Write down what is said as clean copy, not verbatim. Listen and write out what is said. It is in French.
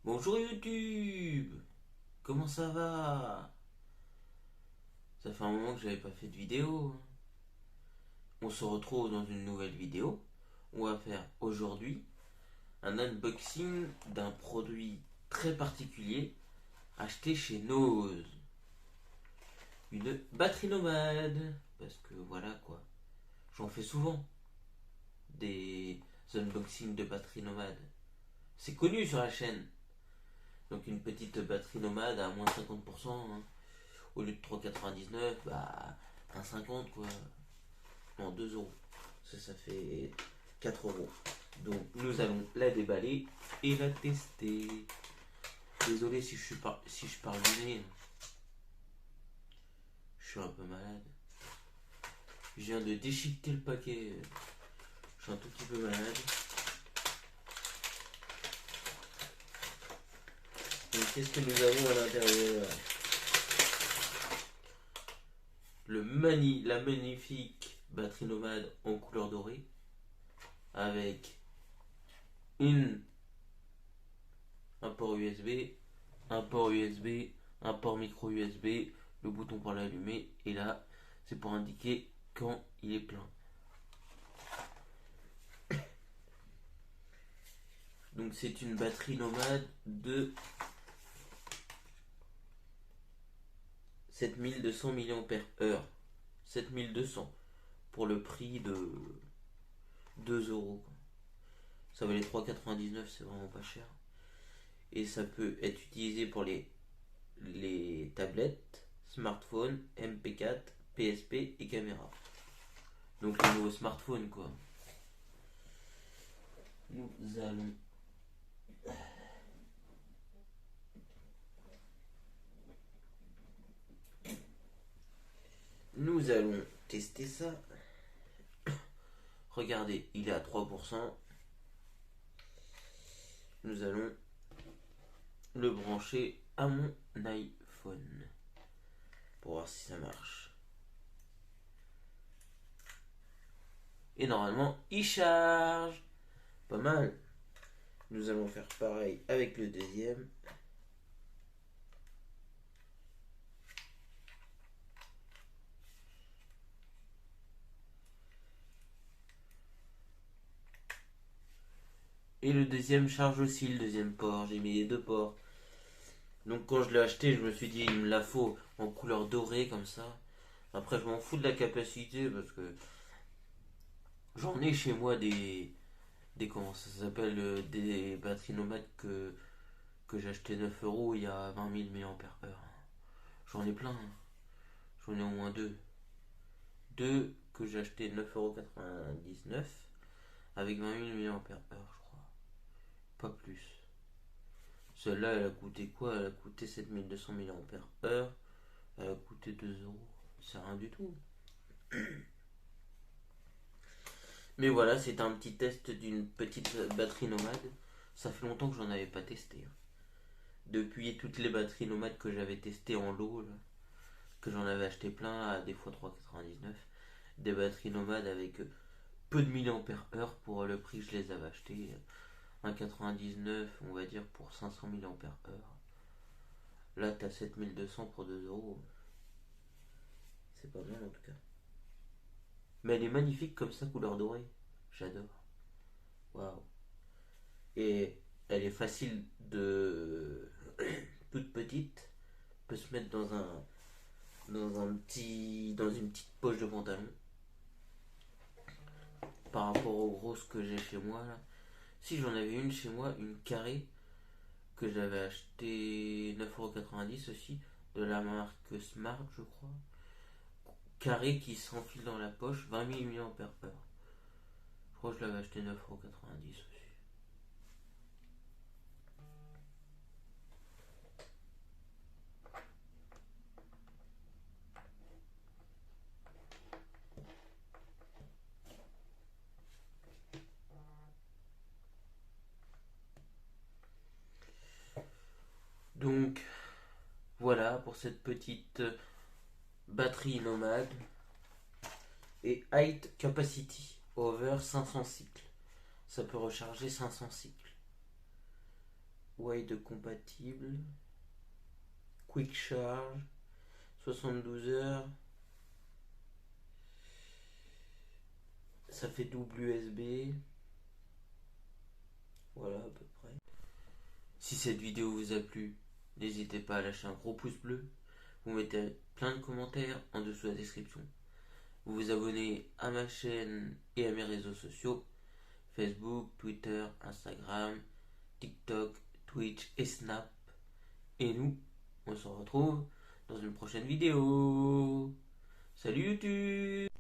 Bonjour YouTube. Comment ça va? Ça fait un moment que j'avais pas fait de vidéo. On se retrouve dans une nouvelle vidéo. On va faire aujourd'hui un unboxing d'un produit très particulier acheté chez Nose. Une batterie nomade. Parce que voilà quoi. J'en fais souvent des unboxings de batterie nomade. C'est connu sur la chaîne. Donc une petite batterie nomade à moins de 50%, hein. Au lieu de 3,99, bah 1,50 quoi. Non, 2 euros. Ça fait 4 euros. Donc nous allons la déballer et la tester. Désolé si je parle du nez. Je suis un peu malade. Je viens de déchiqueter le paquet. Je suis un tout petit peu malade. Donc qu'est-ce que nous avons à l'intérieur? La magnifique batterie nomade en couleur dorée. Avec un port USB, un port USB, un port micro USB, le bouton pour l'allumer, et là, c'est pour indiquer quand il est plein. Donc c'est une batterie nomade de 7200 mAh. 7200 pour le prix de 2 euros. Ça valait 3,99, c'est vraiment pas cher. Et ça peut être utilisé pour les tablettes, smartphones, MP4, PSP et caméra. Donc les nouveaux smartphones quoi. Nous allons Nous allons tester ça. Regardez, il est à 3%. Nous allons le brancher à mon iPhone pour voir si ça marche. Et normalement, il charge. Pas mal. Nous allons faire pareil avec le deuxième. Et le deuxième charge aussi, le deuxième port. J'ai mis les deux ports. Donc quand je l'ai acheté, je me suis dit, il me la faut en couleur dorée comme ça. Après, je m'en fous de la capacité parce que j'en ai chez moi des comment ça s'appelle, des batteries nomades que j'ai acheté 9 euros il y a 20 000 mAh. J'en ai plein, hein. J'en ai au moins deux. Deux que j'ai acheté 9,99 € avec 20 000 mAh, je crois. Pas plus. Celle-là, elle a coûté quoi? Elle a coûté 7200 mAh. Elle a coûté 2 euros. C'est rien du tout. Mais voilà, c'est un petit test d'une petite batterie nomade. Ça fait longtemps que j'en avais pas testé, hein. Depuis toutes les batteries nomades que j'avais testées en lot, là, que j'en avais acheté plein à des fois 3,99. Des batteries nomades avec peu de milliampères-heure pour le prix que je les avais achetées. 1,99 on va dire pour 500 milliampères-heure. Là, t'as 7200 pour 2 euros. C'est pas mal en tout cas. Mais elle est magnifique comme ça, couleur dorée. J'adore. Waouh. Et elle est facile de. toute petite. Peut se mettre dans une petite poche de pantalon. Par rapport aux grosses que j'ai chez moi là. Si j'en avais une chez moi, une carrée, que j'avais acheté 9,90 € aussi, de la marque Smart, je crois. Carré qui s'enfile dans la poche, 20 000 mAh. Je crois que je l'avais acheté 9,90 € aussi. Donc voilà pour cette petite batterie nomade et height capacity over 500 cycles. Ça peut recharger 500 cycles. wide compatible, quick charge, 72 heures, ça fait double USB, voilà à peu près. Si cette vidéo vous a plu, n'hésitez pas à lâcher un gros pouce bleu, vous mettez plein de commentaires en dessous de la description. Vous vous abonnez à ma chaîne et à mes réseaux sociaux, Facebook, Twitter, Instagram, TikTok, Twitch et Snap. Et nous, on se retrouve dans une prochaine vidéo. Salut YouTube!